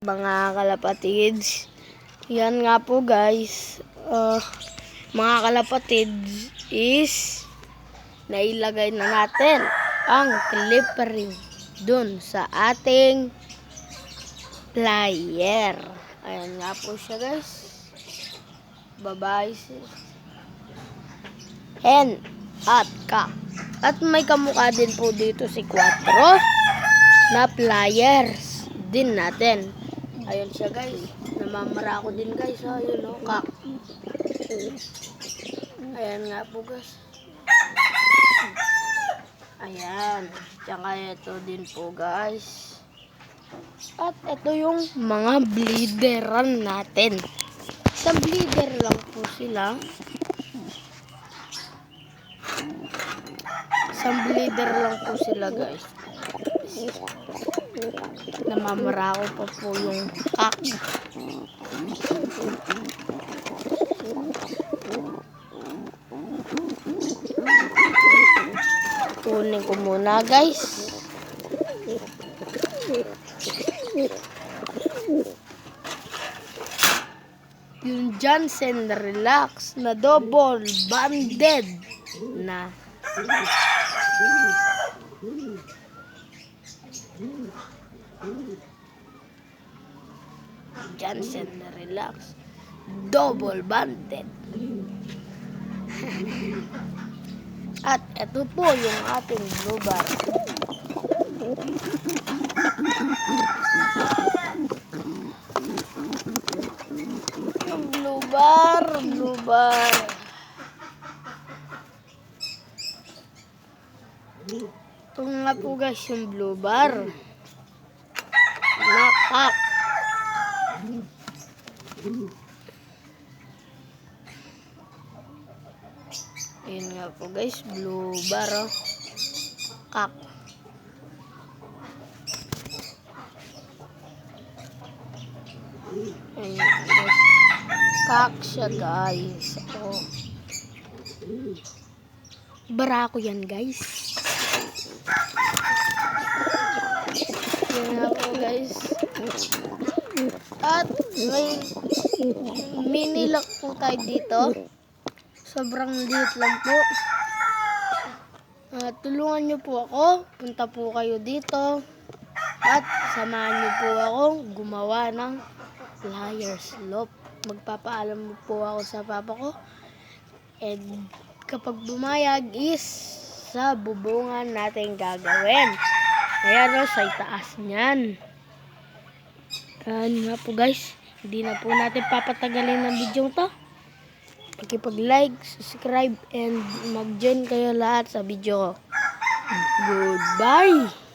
Mga kalapatids, yan nga po guys, mga kalapatids is nailagay na natin ang clip ring dun sa ating plier. Ayan nga po siya guys, babae hen at cock. At may kamukha din po dito si 4 na pliers din natin. Ayun siya guys, namamara ako din guys, ayun o, kak. Ayan nga po guys. Ayan, tsaka ito din po guys. At ito yung mga bleederan natin. Sa bleeder lang po sila. Sa bleeder lang po sila guys. Namamara ko pa po yung kak. Kunin ko muna guys. Yung Johnson Relax na double banded na Johnson Relax double banded. At ito po yung ating blue bar. Yung blue bar. Ito nga po guys yung blue bar. Nakak. Yun nga po guys, blue bar, oh. Kak. Ayun guys. Kak siya guys. Oh. Barako yan guys. Yun nga po guys. At may mini lock po tayo dito. Sobrang liit lang po. Tulungan nyo po ako. Punta po kayo dito. At samahan nyo po ako gumawa ng pliers loop. Magpapaalam po ako sa papa ko. And kapag bumayag is sa bubungan natin gagawin. Ayan o, sa itaas niyan. Ayan nga po guys. Hindi na po natin papatagalin ng video to. Pakipag-like, subscribe, and mag-join kayo lahat sa video ko. Goodbye!